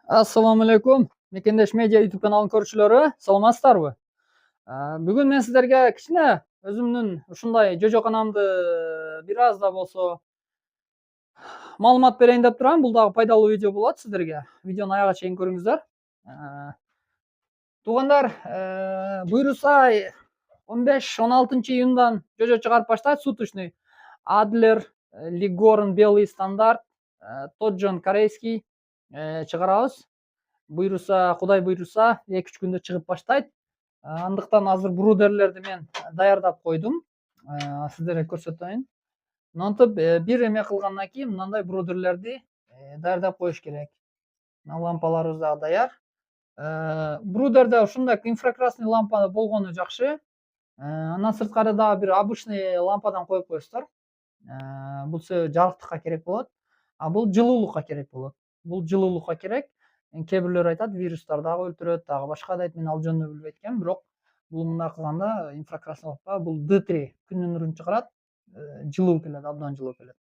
Assalomu alaykum. Mekendesh Media YouTube kanalının көрүүчүлөрү, саламатсыздарбы? Бүгүн мен сиздерге кичине өзүмдүн ушундай жожоканамды бир аз да болсо маалымат берейин деп турам. Бул дагы пайдалуу видео болот сиздерге. Видеону аягына чейин көрүңүздөр. Туугандар, буюрса 15-16 июндан жожо чыгарып баштайт суточный. Адлер, Лигорн, Белый стандарт, Тоджон корейский чыгарабыз. Буйруса, Кудай буйруса, 2-3 күндө чыгып баштайт. Андыктан азыр брудерлерди мен даярдап койдум. Сиздерге көрсөтөйүн. Мынтип бир эме кылгандан кийин мындай брудерлерди даярдап коюш керек. Мына лампаларыбыз дагы даяр. Брудерде ушундай инфракрасный лампа болгону жакшы. Андан сырткары дагы бир обычный лампадан коюп коесуздар. Бул сизге жарыктыкка керек болот. Бул жылуулукка керек болот. Бул жылуулукка керек. Кээ бирлер айтат, вирустар дагы өлтүрөт, дагы башка да. Мен ал жөнүндө билбейт экенмин, бирок бул мындай кылганда инфракрасный лампа, бул D3 күндүн нурун чыгарат, жылуу келет, абдан жылуу келет.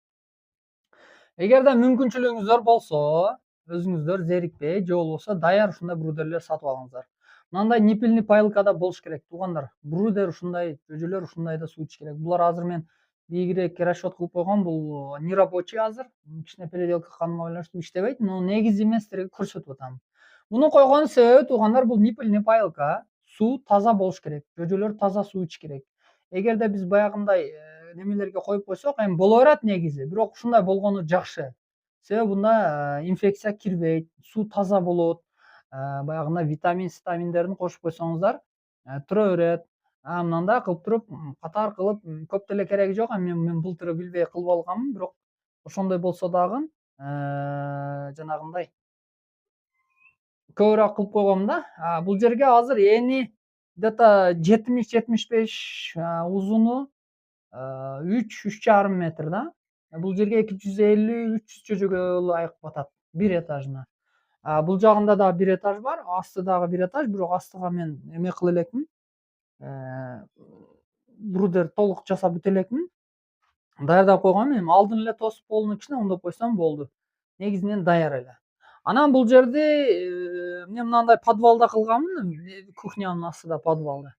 Эгерде мүмкүнчүлүгүңүздөр болсо, өзүңүздөр зерикпей, же болбосо даяр ушундай брудерлер сатып алыңыздар. Мындай ниппельный паялкада болуш керек, туугандар. Брудер ушундай, жөжөлөр ушундай да суу ичиш керек. Булар азыр мен бийигирээк расчет кылып койгом, бул нерабочий азыр. Кичине переделка кылганга байланыштуу иштебейт, но негизи мен сиздерге көрсөтүп атам. Муну койгонун себеби, туугандар, бул ниппельный паялка, суу таза болуш керек. Жөжөлөр таза суу ичиш керек. Эгерде биз баягындай немелерге коюп койсок, эми боло берет негизи, бирок ушундай болгону жакшы. Себеби мында инфекция кирбейт, суу таза болот. Баягындай витаминдерин кошуп койсоңуздар, тура берет. Мындай кылып туруп, катар кылып, көп деле кереги жок. Мен былтыр билбей кылып алганмын, бирок ошондой болсо дагы жанагындай көбүрөөк кылып койгом да. Бул жерге азыр эни где-то 70-75, узуну 3-3,5 метр да. Бул жерге 250-300 жөжөгө ылайык батат бир этажына. Бул жагында дагы бир этаж бар, асты дагы бир этаж, бирок астыга мен эме кыла элекмин. Брудер толук жасап бүтө элекмин. Даярдап койгом, эми алдын эле тосуп полуну кичине оңдоп койсом болду. Негизинен даяр эле. Анан бул жерди мен мындай подвалда кылганмын, кухнянын астыда подвалда.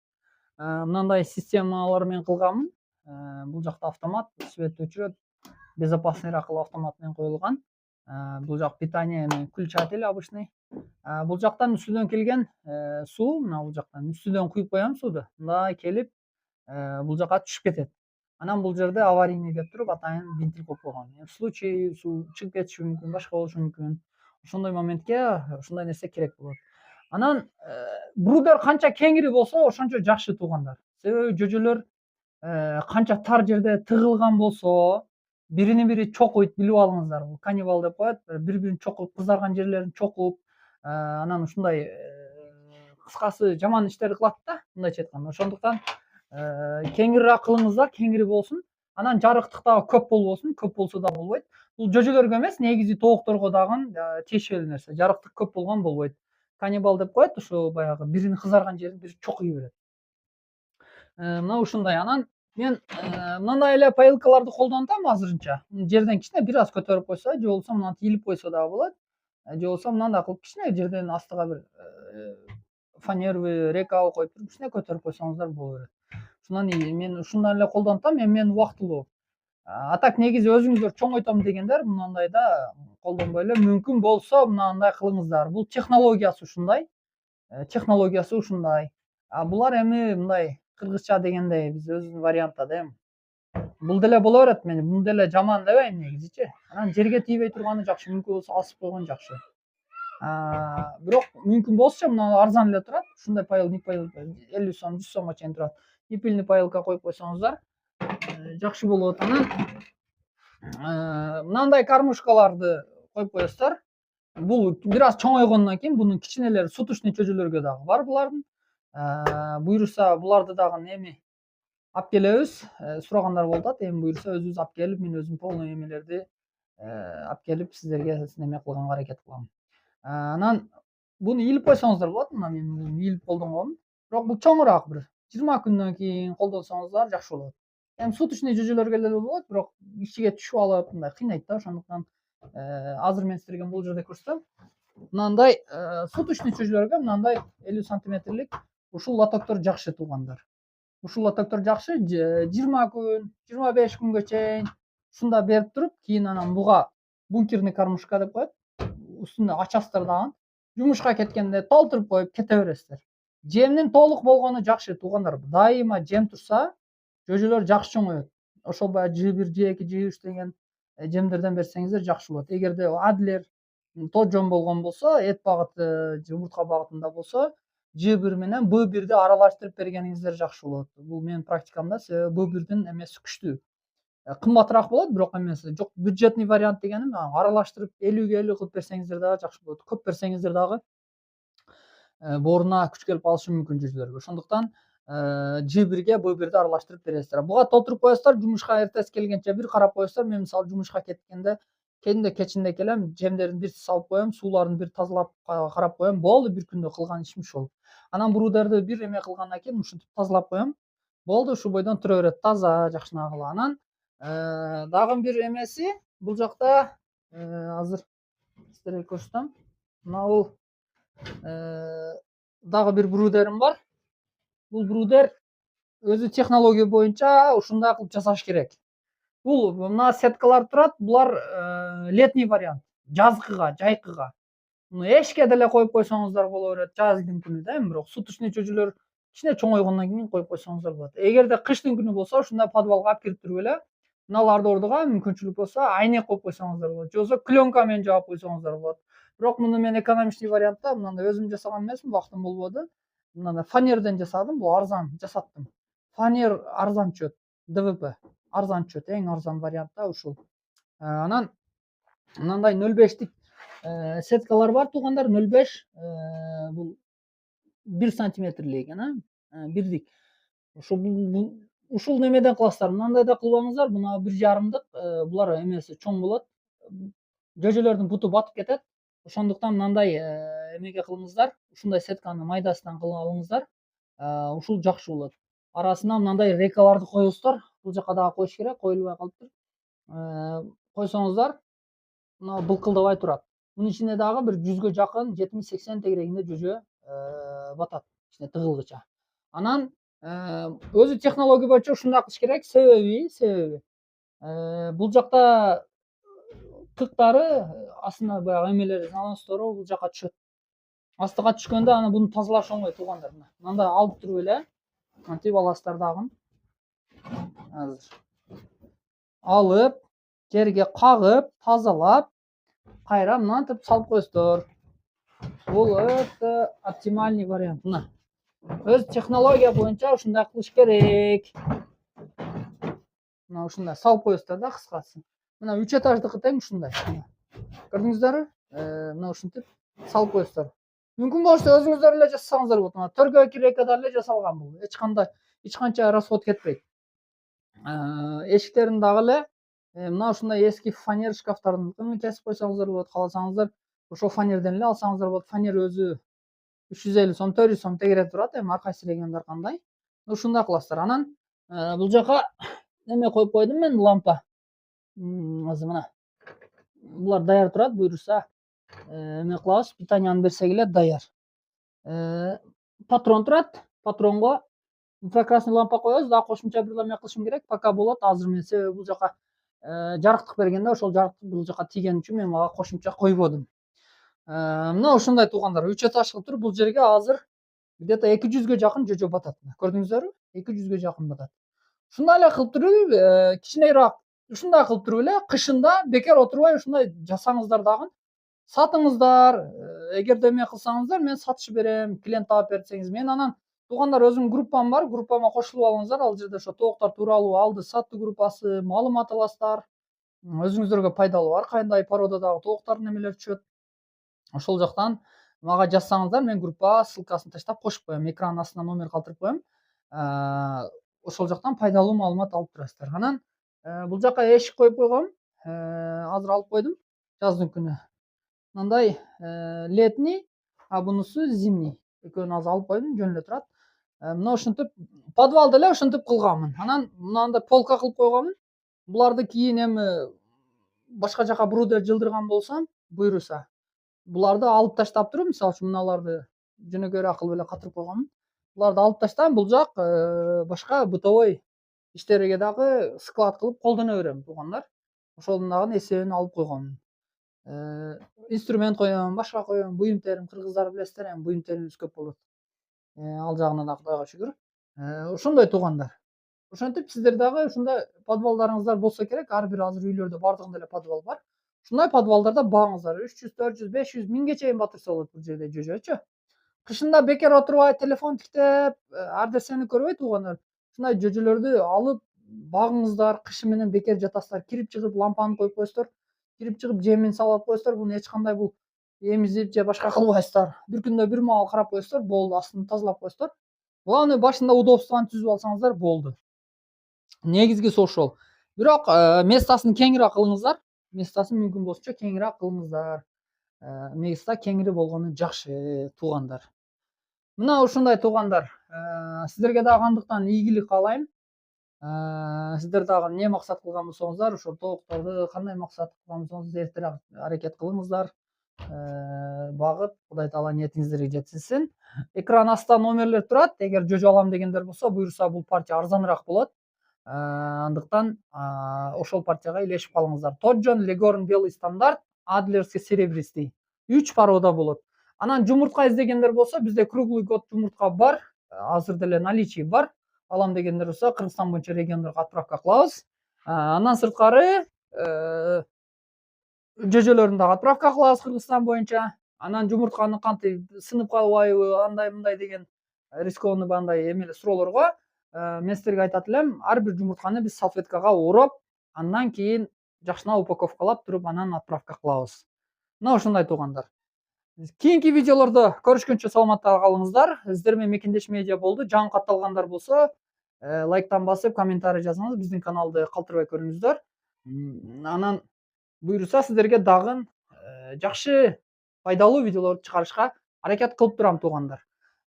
Мындай системалар менен кылганмын. Бул жакта автомат, светти өчүрөт, безопасныйраак кылып автомат менен коюлган. Бул жак питание, включатель обычный. Бул жактан үстүдөн келген суу, мына бул жактан үстүдөн куюп коем сууду. Мындай келип, бул жака түшүп кетет. Анан бул жерде аварийный деп туруп атайын вентиль коюп койгон. В случае суу чыгып кетиши мүмкүн, башка болушу мүмкүн. Ошондой моментке ушундай нерсе керек болот. Анан брудер канча кеңири болсо, ошончо жакшы, туугандар. Себеби жөжөлөр канча тар жерде тыгылган болсо, бирини бири чокуйт, билип алыңыздар. Бул каннибал деп коет, бири-бирин чокуп, кызарган жерлерин чокуп, анан ушундай кыскасы жаман иштерди кылат да, мындайча айтканда. Ошондуктан кеңирираак кылыңыздар, кеңири болсун. Анан жарыктык дагы көп болбосун, көп болсо да болбойт. Бул жөжөлөргө эмес, негизи тоокторго дагы тиешелүү нерсе. Жарыктык көп болгон болбойт. Каннибал деп коет, ошо баягы биринин кызарган жерин бири чокуй берет. Мына ушундай. Анан мен мындай эле паялкаларды колдонтам азырынча. Жерден кичине бир аз көтөрүп койсо, же болбосо мынтип илип койсо дагы болот. Же болбосо мындай кылып кичине жерден астыга бир фанеровый рейкабы коюп туруп кичине көтөрүп койсоңуздар боло берет. Ушундан мен ушундан эле колдонтам, мен убактылуу. А так негизи өзүңүздөр чоңойтом дегендер мындайда колдонбой эле, мүмкүн болсо мындай кылыңыздар. Бул технологиясы ушундай. Технологиясы ушундай. Булар эми мындай кыргызча дегендей биз өзүбүздүн вариантта да эми. Бул деле боло берет, мен муну деле жаман дебейм негизичи. Анан жерге тийбей турганы жакшы, мүмкүн болсо асып койгон жакшы. Бирок мүмкүн болсочу мына арзан эле турат. Ушундай паялка 50 сом, 100 сомго чейин турат. Ниппельный паялка коюп койсоңуздар жакшы болот. Анан мындай кармушкаларды коюп коесуздар. Бул бир аз чоңойгондон кийин бунун кичинелери суточный чөжөлөргө дагы бар булардын. Буйруса буларды дагы эми алып келебиз. Сурагандар болуп атат. Эми буйруса өзүбүз алып келип, мен өзүм полный эмелерди алып келип сиздерге эме кылганга аракет кылам. Анан буну илип койсоңуздар болот. Мына мен буну илип колдонгом. Бирок бул чоңураак, бир 20 күндөн кийин колдонсоңуздар жакшы болот. Эми суточный жөжөлөргө деле болот, бирок ичиге түшүп алып, мындай кыйнайт да. Ошондуктан азыр мен сиздерге бул жерде көрсөтөм. мынандай суточный чөйжөлөргө мынандай 50 сантиметрлик ушул лотоктор жакшы туугандар. Ушул лотоктор жакшы 20 күн, 25 күнгө чейин ушунда берип туруп, кийин анан буга бункерный кормушка деп коет. Үстүнө ачасыздар дагы. Жумушка кеткенде толтуруп коюп кете бересиздер. Жемдин толук болгону жакшы туугандар. Дайыма жем турса, чөйжөлөр жакшы чоңоет. Ошол баягы G1, G2, G3 деген жемдерден берсеңиздер жакшы болот. Эгерде Адлер, Тоджон болгон болсо, эт багыты, жумуртка багытында болсо, G1 менен B1'ди аралаштырып бергениңиздер жакшы болот. Бул менин практикамда, себеби B1'дин эмеси күчтүү. Кымбатыраак болот, бирок эмеси жок, бюджетный вариант дегеним аралаштырып 50-ге 50 кылып берсеңиздер дагы жакшы болот. Көп берсеңиздер дагы бооруна күч келип калышы мүмкүн жүзлөргө. Ошондуктан G1ге B1'ди аралаштырып бересиздер. Буга толтуруп коесуздар, жумушка эртеси келгенче бир карап коесуздар. Мен мисалы жумушка кеткенде кээде кечинде келем, жемдердин бир салып коем, сууларын бир тазалап карап коем. Болду, бир күндө кылган ишим ушул. Анан брудерди бир эме кылгандан кийин ушинтип тазалап коем. Болду, ушул бойдон тура берет, таза, жакшынакыла. Анан дагы бир эмеси, бул жакта азыр сиздерге көрсөтөм. Мына бул дагы бир брудерим бар. Бул брудер өзү технология боюнча ушундай кылып жасаш керек. Бул мына сеткалар турат, булар летний вариант, жазгыга, жайкыга. Муну эшикке деле коюп койсоңуздар боло берет, жаздын күнү да, эми бирок суточный чөйжөлөр кичине чоңойгондон кийин коюп койсоңуздар болот. Эгерде кыштын күнү болсо, ушундай подвалга алып кирип туруп эле мыналарды ордуга мүмкүнчүлүк болсо айнек коюп койсоңуздар болот. Же болбосо пленка менен жаап койсоңуздар болот. Бирок муну мен экономичный вариантта мындай өзүм жасаган эмесмин, убактым болбоду. Мындай фанерден жасадым, бул арзан жасаттым. Фанер арзан түшөт, ДВП арзан түшөт, эң арзан вариантта ушул. Анан мындай 0,5тик сеткалар бар туугандар, 0,5 бул 1 сантиметрлик, бирдик. Ушул немеден кыласыздар, мындай да кылбаңыздар, мына 1,5дык, булар эмеси чоң болот. Жөжөлөрдүн буту батып кетет. Ошондуктан мындай эмеге кылыңыздар, ушундай сетканы майдасынан кылып алыңыздар. Ушул жакшы болот. Арасына мындай рейкаларды коесуздар. Бул жака дагы коюш керек, коюлбай калыптыр. Койсоңуздар, мына былкылдабай турат. Мунун ичине дагы бир 100га жакын, 70-80 тегерегинде жөжө батат, ичине тыгылгыча. Анан өзү технология боюнча ушундай кылыш керек, себеби бул жакта тыктары астына баягы эмелери, заностору бул жака түшөт. Астыга түшкөндө аны буну тазалаш оңой туугандар. Мындай алып туруп эле мынтип аласыздар дагы. Азыр алып, жерге кагып, тазалап, кайра мынтип салып коесуздар. Бул өтө оптимальный вариант. Мына өз технология боюнча ушундай кылыш керек. Мына ушундай салып коесуздар да, кыскасы. Мына 3 этаждыкы тең ушундай. Көрдүңүздөрбү? Мына ушинтип салып коесуздар. Мүмкүн болсо өзүңүздөр эле жасасаңыздар болот. Мына төргө 2 рейкада эле жасалган бул. Эч канча расход кетпейт. Эшиктерин дагы эле мына ушундай эски фанер шкафтардын кесип койсоңуздар болот. Кааласаңыздар ошол фанерден эле алсаңыздар болот. Фанер өзү 350 сом, 400 сом тегерек турат. Эми ар кайсы региондор кандай. Ушундай кыласыздар. Анан бул жака эме коюп койдум мен, лампа. Азыр мына булар даяр турат, буйруса эме кылабыз, питанияны берсек эле даяр. Патрон турат. Патронго инфракрасный лампа коебуз. Дагы кошумча бир эме кылышым керек. Пока болот. Азыр мен себеби бул жака жарыктык бергенде ошол жарыктык бул жака тийген үчүн мен мага кошумча койбодум. Мына ушундай туугандар, 3 этаж кылып туруп бул жерге азыр где-то 200ге жакын жөжө батат. Көрдүңүздөрбү? 200ге жакын батат. Ушундай эле кылып туруп, кичинеирээк ушундай кылып туруп эле кышында бекер отурбай ушундай жасаңыздар дагы. Сатыңыздар. Эгерде эме кылсаңыздар, мен сатыш берем, клиент таап берсеңиз. Мен анан туугандар өзүм группам бар, группама кошулуп алыңыздар. Ал жерде ошо тооктор тууралуу алды сатты группасы, маалымат аласыздар. Өзүңүздөргө пайдалуу ар кандай породадагы тооктор немелер түшөт. Ошол жактан мага жазсаңыздар, мен группага ссылкасын таштап кошуп коем. Экранын астына номер калтырып коем. Ошол жактан пайдалуу маалымат алып турасыздар. Анан бул жака эшик коюп койгом. Азыр алып койдум жаздын күнү. Мындай летний, а бунусу зимний. Экөөнү азыр алып койдум, жөн эле турат. Мына ушинтип подвалды эле ушинтип кылганмын. Анан мынандай полка кылып койгонмун. Буларды кийин эми башка жака брудер жылдырган болсом, буйруса буларды алып таштап туруп, мисалы үчүн мыналарды жөнөкөй эле акыл менен катырып койгонмун. Буларды алып таштайм, бул жак башка бытовой иштерге дагы склад кылып колдоно берем, туугандар. Ошонун дагы эсебин алып койгонмун. Инструмент коём, башка коём, буюм терим, кыргыздар билесиздер, эми буюм терибиз көп болот. Ал жагынан да Кудайга шүгүр. Ошондой туугандар. Ошентип сиздер дагы ушундай подвалдарыңыздар болсо керек. Ар бир азыр үйлөрдө бардыгында эле подвал бар. Ушундай подвалдарда багыңыздар. 300, 400, 500, 1000ге чейин батырса болот бул жерде жөжөчү. Кышында бекер отурбай, телефон тиктеп, ар нерсени көрбөй туугандар. Ушундай жөжөлөрдү алып багыңыздар, кышы менен бекер жатасыздар. Кирип чыгып лампаны коюп коесуздар. Кирип чыгып жемин салып алып коесуздар. Буну эч кандай бул эмизип же башка кылбайсыздар. Бир күндө бир маал карап коесуздар, болду, астын тазалап коесуздар. Главное башында удобствону түзүп алсаңыздар болду. Негизгиси ошол. Бирок местасын кеңирээк кылыңыздар. Местасын мүмкүн болушунча кеңирээк кылыңыздар. Места кеңири болгону жакшы, туугандар. Мына ушундай туугандар. Сиздерге дагы андыктан ийгилик каалайм. Сиздер дагы эмне максат кылган болсоңуздар, ошол тоокторду кандай максат кылган болсоңуз эртерээк аракет кылыңыздар. Багып, Кудай таала ниетиңиздерге жеткизсин. Экран астында номерлер турат. Эгер жөжө алам дегендер болсо, буюрса бул партия арзаныраак болот. Андыктан ошол партияга илешип калыңыздар. Тоджон Легорн белый стандарт, Адлерский серебристый. 3 парода болот. Анан жумуртка издегендер болсо, бизде круглый год жумуртка бар. Азыр деле наличие бар. Алам дегендер болсо, Кыргызстан боюнча региондорго отправка кылабыз. Андан сырткары жөжөлөрүн дагы отправка кылабыз Кыргызстан боюнча. Анан жумуртканы кантип сынып калбайбы, андай мындай деген рискованный андай эмеле суроолорго мен сиздерге айтат элем, ар бир жумуртканы биз салфеткага ороп, андан кийин жакшына упаковкалап туруп, анан отправка кылабыз. Мына ушундай туугандар. Кийинки видеолордо көрүшкөнчө саламатта калыңыздар. Сиздер менен Мекендеш медиа болду. Жаңы катталгандар болсо, лайктан басып, комментарий жазыңыз, биздин каналды калтырбай көрүңүздөр. Анан буюрса сиздерге дагы жакшы, пайдалуу видеолорду чыгарышка аракет кылып турам туугандар.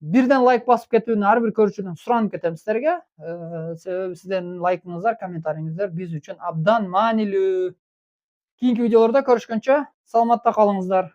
Бирден лайк басып кетүүнү ар бир көрүүчүдөн суранып кетем сиздерге. Себеби сиздердин лайкыңыздар, комментарийиңиздер биз үчүн абдан маанилүү. Кийинки видеолордо көрүшкөнчө саламатта калыңыздар.